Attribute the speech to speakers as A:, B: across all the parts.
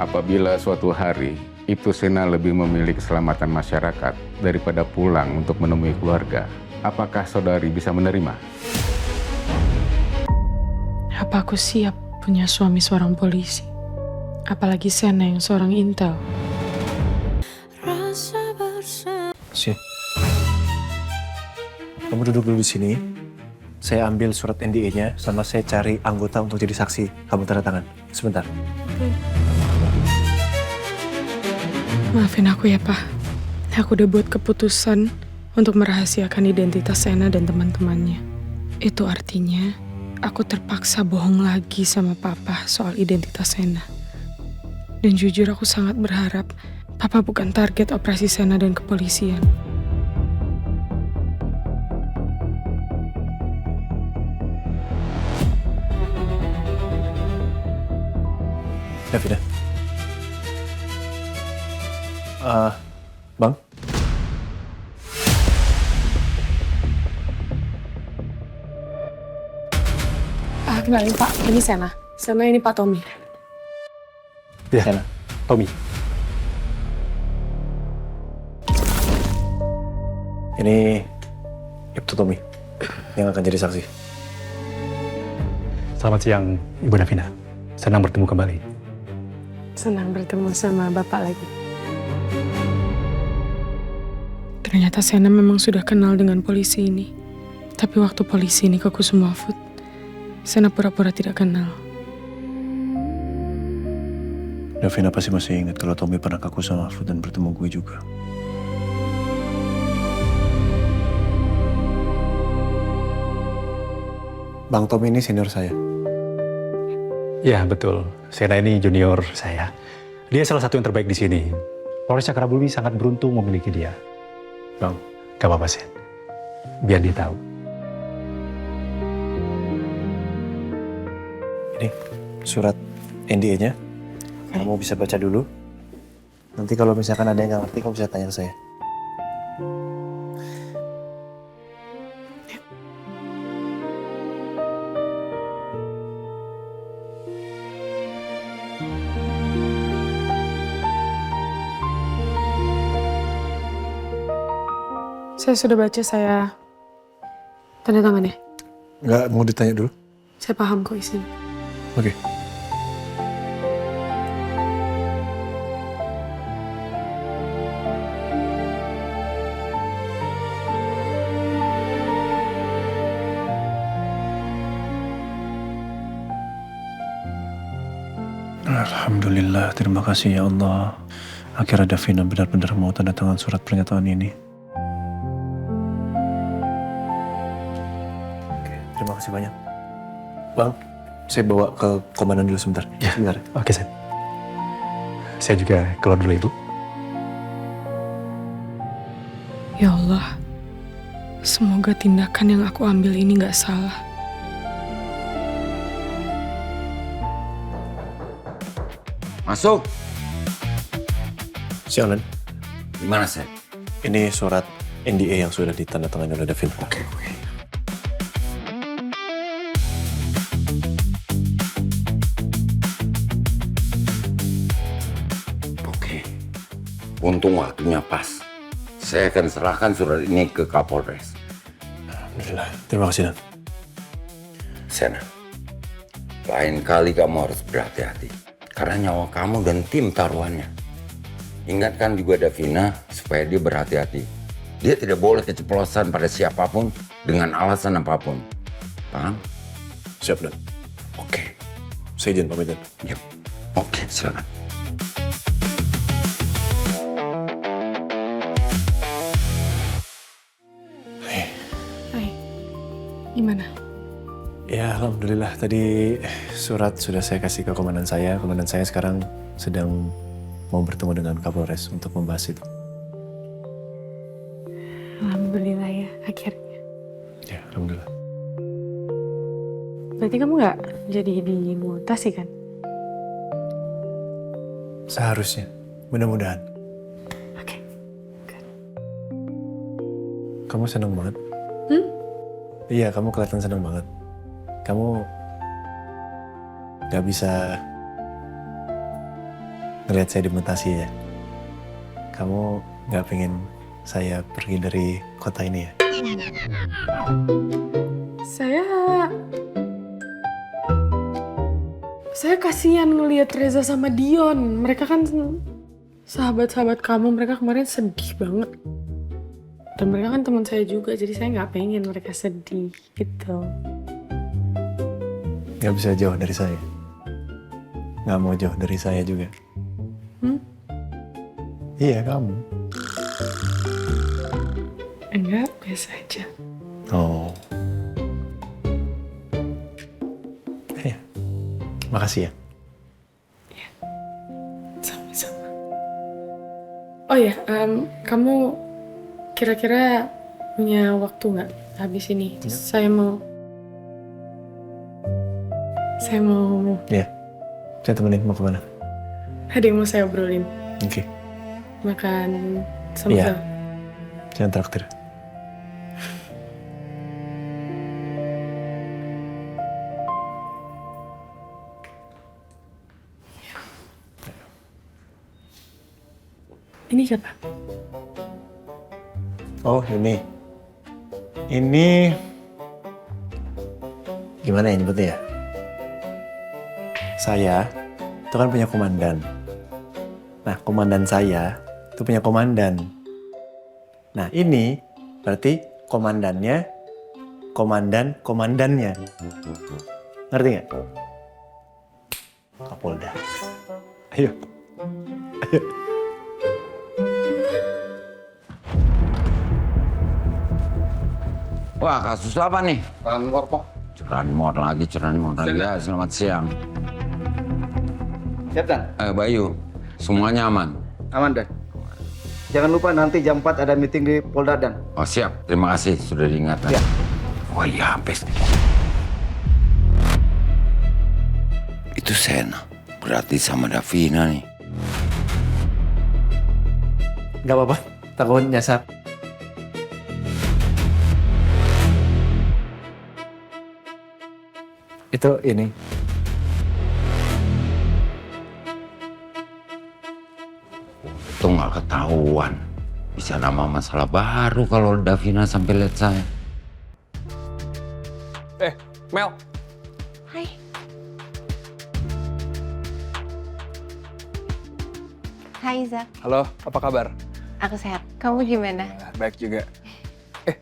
A: Apabila suatu hari itu Sena lebih memilih keselamatan masyarakat daripada pulang untuk menemui keluarga, apakah saudari bisa menerima?
B: Apa aku siap punya suami seorang polisi? Apalagi Sena yang seorang intel.
C: Sini. Kamu duduk dulu di sini. Saya ambil surat NDA-nya, sama saya cari anggota untuk jadi saksi. Kamu tanda tangan. Sebentar.
B: Maafin aku ya, Pak. Aku udah buat keputusan untuk merahasiakan identitas Sena dan teman-temannya. Itu artinya aku terpaksa bohong lagi sama Papa soal identitas Sena. Dan jujur aku sangat berharap Papa bukan target operasi Sena dan kepolisian.
C: Davina. Bang?
B: Kenalin Pak, ini Sena. Sena ini Pak Tommy.
C: Ya, Sena. Tommy. Ini Ibtu Tommy yang akan jadi saksi.
D: Selamat siang, Ibu Davina. Senang bertemu kembali.
B: Senang bertemu sama Bapak lagi. Ternyata Sena memang sudah kenal dengan polisi ini. Tapi waktu polisi ini ke Kusuma Food, Sena pura-pura tidak kenal.
C: Davina pasti masih ingat kalau Tommy pernah ke Kusuma Food dan bertemu gue juga. Bang Tommy ini senior saya.
D: Ya, betul. Sena ini junior saya. Dia salah satu yang terbaik di sini. Polres Cakrabuli sangat beruntung memiliki dia.
C: Bang.
D: Gak apa-apa, Sen. Biar dia tahu.
C: Ini surat NDA-nya. Kamu bisa baca dulu. Nanti kalau misalkan ada yang nggak ngerti, kamu bisa tanya ke saya.
B: Saya sudah baca, saya tanda tangan ya.
C: Nggak mau ditanya dulu?
B: Saya paham kok isinya.
C: Oke. Alhamdulillah, terima kasih ya Allah. Akhirnya Davina benar-benar mau tanda tangan surat pernyataan ini. Oke, terima kasih banyak. Bang, saya bawa ke komandan dulu sebentar.
D: Ya,
C: sebentar.
D: Oke, Sen. Saya juga keluar dulu, Ibu.
B: Ya Allah, semoga tindakan yang aku ambil ini gak salah.
E: Masuk.
C: Siang, Len.
E: Gimana, Sen?
C: Ini surat NDA yang sudah ditandatangani oleh Davina.
E: Oke. Untung waktunya pas. Saya akan serahkan surat ini ke Kapolres.
C: Alhamdulillah. Terima kasih, Len.
E: Sena, lain kali kamu harus berhati-hati. Karena nyawa kamu dan tim taruhannya. Ingatkan juga Davina supaya dia berhati-hati. Dia tidak boleh keceplosan pada siapapun dengan alasan apapun. Paham?
C: Siap, Len.
E: Oke.
C: Saya izin pamit, Len.
E: Yuk. Oke, silakan.
B: Hai, gimana?
C: Ya, alhamdulillah. Tadi surat sudah saya kasih ke komandan saya. Komandan saya sekarang sedang mau bertemu dengan Kapolres untuk membahas itu.
B: Alhamdulillah ya, akhirnya.
C: Ya, alhamdulillah.
B: Berarti kamu gak jadi dimutasi kan?
C: Seharusnya. Mudah-mudahan.
B: Oke.
C: Kamu senang banget? Iya, kamu kelihatan senang banget. Kamu gak bisa ngeliat saya dimutasi ya. Kamu nggak pengen saya pergi dari kota ini ya?
B: Saya kasihan ngelihat Reza sama Dion. Mereka kan sahabat-sahabat kamu. Mereka kemarin sedih banget. Dan mereka kan teman saya juga, jadi saya nggak pengen mereka sedih gitu.
C: Nggak bisa jauh dari saya. Nggak mau jauh dari saya juga. Iya, kamu.
B: Enggak, biasa aja.
C: Oh. Ya. Makasih ya.
B: Sama-sama. Oh ya, kamu kira-kira punya waktu nggak habis ini?
C: Ya.
B: Saya mau.
C: Iya. Saya temenin, mau kemana?
B: Ada yang mau saya obrolin.
C: Oke.
B: Makan sama
C: Iya. Jangan traktir.
B: Ini siapa?
C: Oh, ini. Ini gimana ya nyebutnya ya? Saya itu kan punya komandan. Nah, komandan saya itu punya komandan. Nah, ini berarti komandannya komandannya. Ngerti nggak? Kapolda. Ayo. Ayo.
E: Wah, kasus apa nih?
F: Curanmor, Pak.
E: Curanmor lagi. Ya, selamat siang.
F: Siap, Dan?
E: Bayu, semuanya aman?
F: Aman, Dan. Jangan lupa nanti jam 4 ada meeting di Polda, Dan.
E: Oh siap, terima kasih sudah diingatkan.
F: Ya.
E: Oh iya, habis. Itu Sena, berarti sama Davina nih.
C: Nggak apa-apa, takut nyasar. Itu ini.
E: Itu nggak ketahuan. Bisa nama masalah baru kalau Davina sampai lihat saya.
G: Mel,
H: Hai. Hai Zak,
G: halo, apa kabar?
H: aku sehat. Kamu gimana?
G: Baik juga.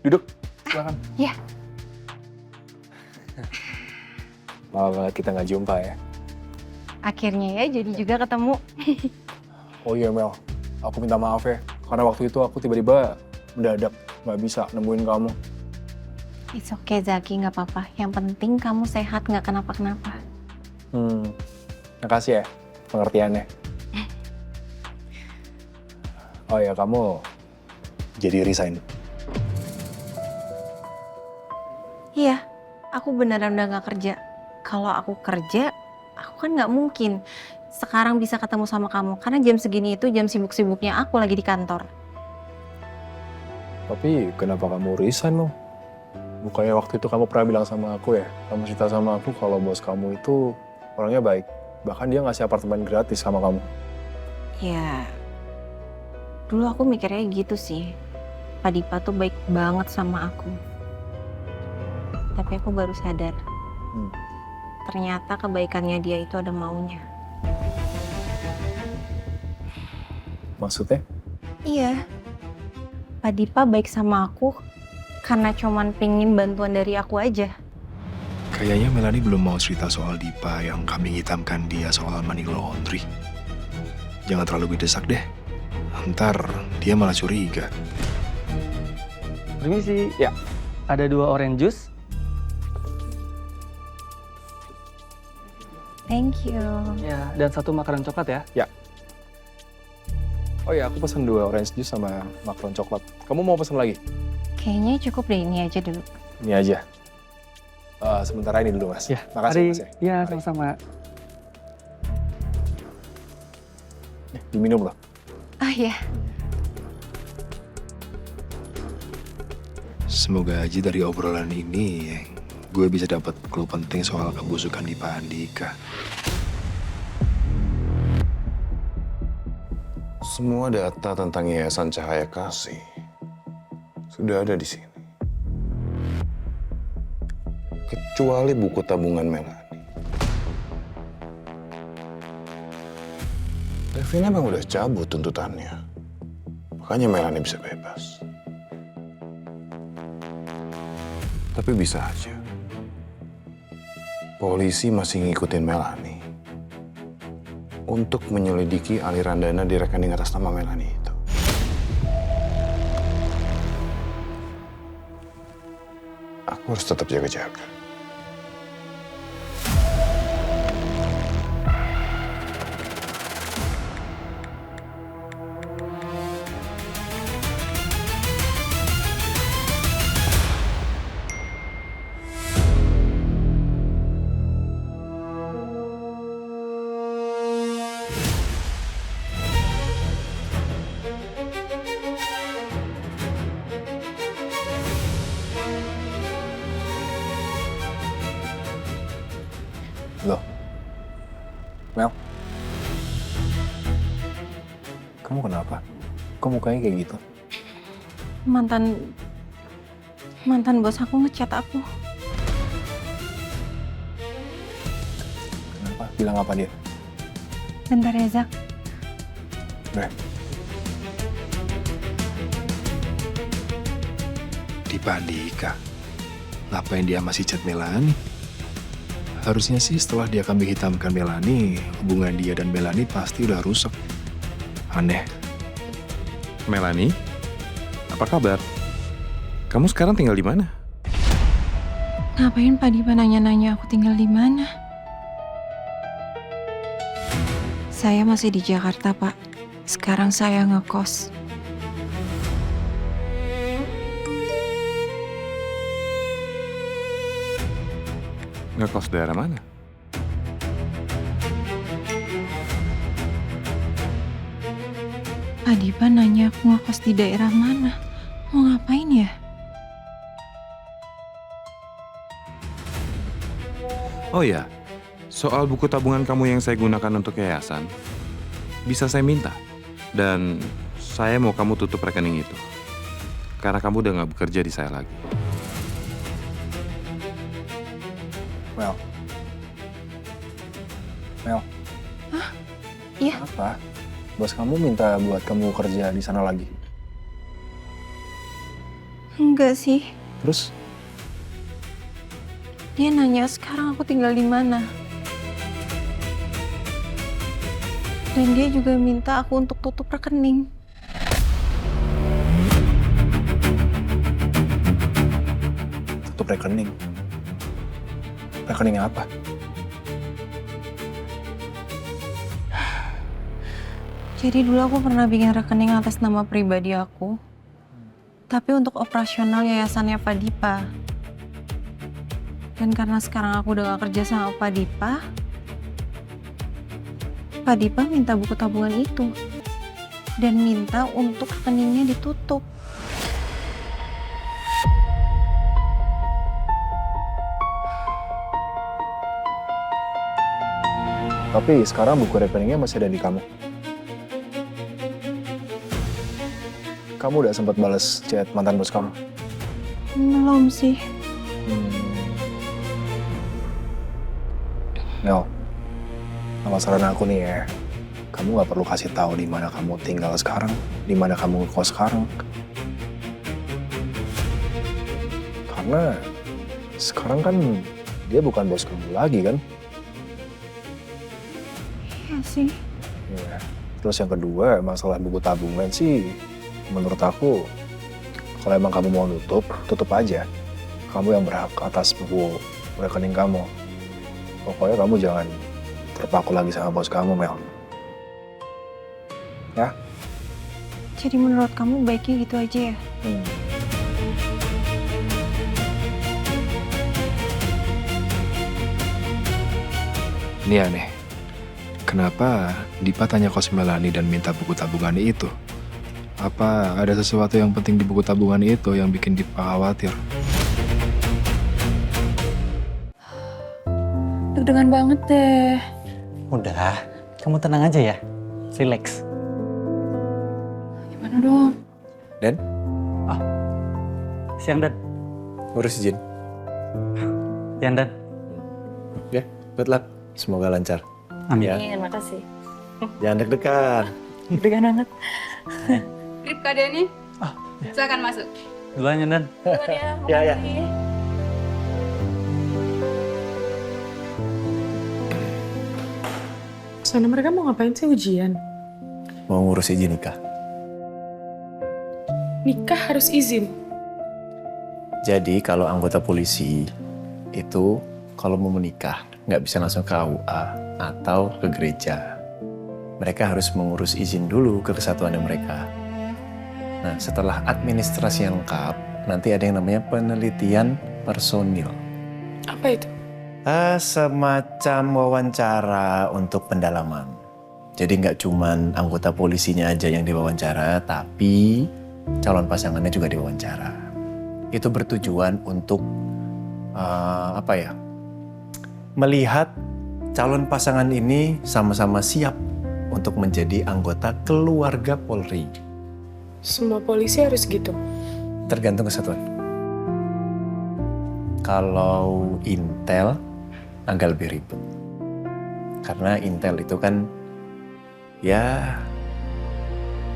G: Duduk, silakan.
H: Ya.
G: Lama banget kita nggak jumpa ya.
H: Akhirnya ya, jadi juga ketemu.
G: Oh iya Mel, aku minta maaf ya. Karena waktu itu aku tiba-tiba mendadak nggak bisa nemuin kamu.
H: It's okay Zaki, nggak apa-apa. Yang penting kamu sehat, nggak kenapa-kenapa.
G: Makasih ya pengertiannya. Oh ya, kamu jadi resign.
H: Iya, aku beneran udah nggak kerja. Kalau aku kerja, aku kan nggak mungkin sekarang bisa ketemu sama kamu. Karena jam segini itu jam sibuk-sibuknya aku lagi di kantor.
G: Tapi kenapa kamu resign loh? Bukannya waktu itu kamu pernah bilang sama aku ya? Kamu cerita sama aku kalau bos kamu itu orangnya baik. Bahkan dia ngasih apartemen gratis sama kamu.
H: Ya, dulu aku mikirnya gitu sih. Pak Dipa tuh baik banget sama aku. Tapi aku baru sadar. Ternyata kebaikannya dia itu ada maunya.
G: Maksudnya?
H: Iya. Pak Dipa baik sama aku karena cuman pengen bantuan dari aku aja.
I: Kayaknya Melanie belum mau cerita soal Dipa yang kambing hitamkan dia soal money laundry. Jangan terlalu didesak deh. Ntar dia malah curiga.
J: Permisi, ya. Ada 2 orange juice.
H: Thank you.
J: Ya, dan 1 makanan coklat ya.
G: Oh ya, aku pesen 2 orange juice sama macaron coklat. Kamu mau pesen lagi?
H: Kayaknya cukup deh, ini aja dulu.
G: Ini aja. Sementara ini dulu, Mas.
J: Ya,
G: Makasih, Mas.
J: Ya,
G: Mari.
J: sama-sama.
G: Diminum loh.
H: Oh iya.
I: Semoga aja dari obrolan ini gue bisa dapat clue penting soal kebusukan Dipa Andika. Semua data tentang Yayasan Cahaya Kasih sudah ada di sini. Kecuali buku tabungan Melani. Devina emang udah cabut tuntutannya. Makanya Melani bisa bebas. Tapi bisa aja. Polisi masih ngikutin Melani untuk menyelidiki aliran dana di rekening atas nama Melani itu. Aku harus tetap jaga-jaga.
C: Loh, Mel, kamu kenapa? Kok mukanya kayak gitu?
H: Mantan bos aku ngechat aku.
C: Kenapa? Bilang apa dia?
H: Bentar ya, Zak.
C: Bre,
I: Dipa Andika, ngapain dia masih chat Melani? Harusnya sih setelah dia kambing hitamkan Melani, hubungan dia dan Melani pasti udah rusak. Aneh. Melani, apa kabar? Kamu sekarang tinggal di mana?
H: Ngapain Pak Dipa nanya-nanya aku tinggal di mana? Saya masih di Jakarta, Pak. Sekarang saya ngekos.
I: Ngekos daerah mana?
H: Pak Dipa nanya aku ngekos di daerah mana. Mau ngapain ya?
I: Oh ya, soal buku tabungan kamu yang saya gunakan untuk yayasan, bisa saya minta. Dan saya mau kamu tutup rekening itu. Karena kamu udah gak bekerja di saya lagi.
C: Mel. Mel.
H: Hah? Iya?
C: Apa? Bos kamu minta buat kamu kerja di sana lagi.
H: Enggak sih.
C: Terus?
H: Dia nanya sekarang aku tinggal di mana. Dan dia juga minta aku untuk tutup rekening.
C: Tutup rekening. Rekening apa?
H: Jadi dulu aku pernah bikin rekening atas nama pribadi aku. Tapi untuk operasional yayasannya Pak Dipa. Dan karena sekarang aku udah gak kerja sama Pak Dipa minta buku tabungan itu. Dan minta untuk rekeningnya ditutup.
C: Tapi sekarang buku rekeningnya masih ada di kamu. Kamu udah sempat balas chat mantan bos kamu?
H: Belum sih.
C: Mel, sama saran aku nih ya, kamu nggak perlu kasih tahu di mana kamu tinggal sekarang, di mana kamu ngekos sekarang. Karena sekarang kan dia bukan bos kamu lagi kan?
H: Iya sih.
C: Ya. Terus yang kedua, masalah buku tabungan sih, menurut aku, kalau emang kamu mau tutup aja. Kamu yang berhak atas buku rekening kamu. Pokoknya kamu jangan terpaku lagi sama bos kamu, Mel. Ya?
H: Jadi menurut kamu baiknya gitu aja ya?
I: Ini aneh. Kenapa Dipa tanya kos Melani dan minta buku tabungan itu? Apa ada sesuatu yang penting di buku tabungan itu yang bikin Dipa khawatir?
H: Deg-degan banget deh.
J: Udah, kamu tenang aja ya. Relax.
B: Mana dong?
G: Dan
J: Siang, Dan.
G: ngurus izin.
J: Siang, Dan.
G: Ya, good luck. Semoga lancar.
J: Amin.
G: Ya.
H: Terima kasih.
G: Jangan deg-degan.
J: Deg-degan banget.
K: Grip Kak Denny. Silakan masuk.
J: Duluan ya, Dan.
G: Ya, ya.
B: Sana mereka mau ngapain sih, ujian?
G: Mau ngurus izin nikah.
B: Nikah harus izin.
G: Jadi kalau anggota polisi itu kalau mau menikah nggak bisa langsung ke AUA atau ke gereja. Mereka harus mengurus izin dulu ke kesatuannya mereka. Nah, setelah administrasi yang lengkap, nanti ada yang namanya penelitian personil.
B: Apa itu?
G: Semacam wawancara untuk pendalaman. Jadi nggak cuman anggota polisinya aja yang diwawancara, tapi calon pasangannya juga diwawancara. Itu bertujuan untuk melihat calon pasangan ini sama-sama siap untuk menjadi anggota keluarga Polri.
B: Semua polisi harus gitu.
G: Tergantung kesatuan. Kalau Intel agak lebih ribet. Karena Intel itu kan ya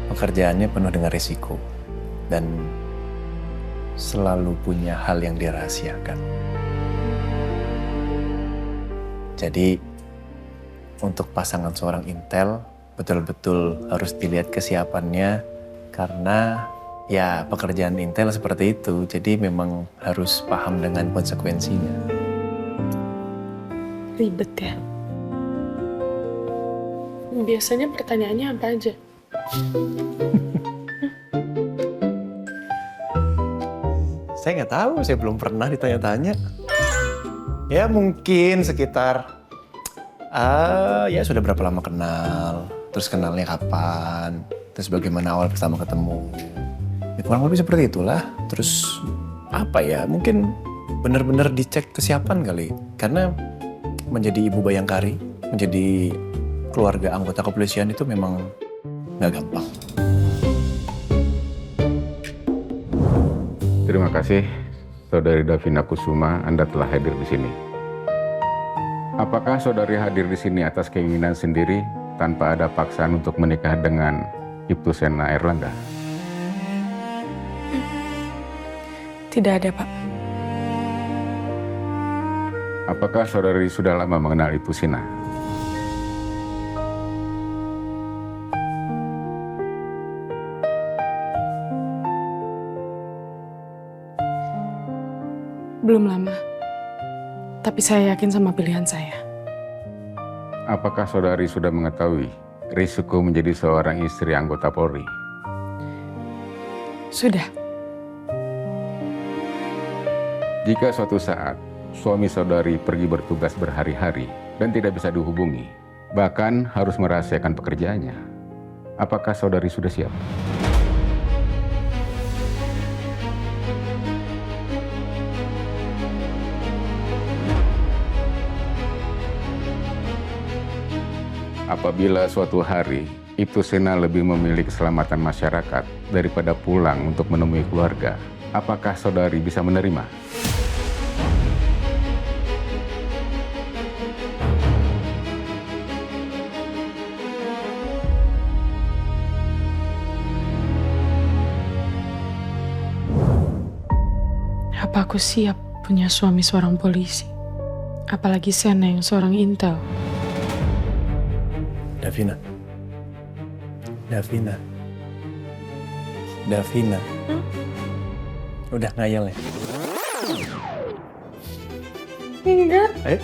G: pekerjaannya penuh dengan risiko dan selalu punya hal yang dirahasiakan. Jadi untuk pasangan seorang Intel betul-betul harus dilihat kesiapannya karena ya pekerjaan Intel seperti itu. Jadi memang harus paham dengan konsekuensinya.
B: Ribet ya. Biasanya pertanyaannya apa aja?
G: Saya nggak tahu, saya belum pernah ditanya-tanya. Ya mungkin sekitar, ya sudah berapa lama kenal, terus kenalnya kapan, terus bagaimana awal pertama ketemu. Ya kurang lebih seperti itulah. Terus apa ya, mungkin benar-benar dicek kesiapan kali. Karena menjadi ibu bayangkari, menjadi keluarga anggota kepolisian itu memang nggak gampang.
A: Terima kasih, Saudari Davina Kusuma, Anda telah hadir di sini. Apakah saudari hadir di sini atas keinginan sendiri tanpa ada paksaan untuk menikah dengan Ibtu Sena Erlangga?
B: Tidak ada, Pak.
A: Apakah saudari sudah lama mengenal Ibtu Sina?
B: Belum lama. Tapi saya yakin sama pilihan saya.
A: Apakah saudari sudah mengetahui risiko menjadi seorang istri anggota Polri?
B: Sudah.
A: Jika suatu saat suami saudari pergi bertugas berhari-hari dan tidak bisa dihubungi, bahkan harus merahasiakan pekerjaannya, apakah saudari sudah siap? Apabila suatu hari Ibtu Sena lebih memilih keselamatan masyarakat daripada pulang untuk menemui keluarga, apakah saudari bisa menerima?
B: Apa aku siap punya suami seorang polisi? Apalagi Sena yang seorang Intel.
G: Davina. Udah ngayal ya?
B: Enggak.
G: Ayo.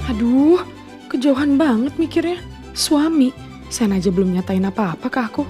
B: Aduh, kejauhan banget mikirnya. Suami, Sena aja belum nyatain apa-apa ke aku.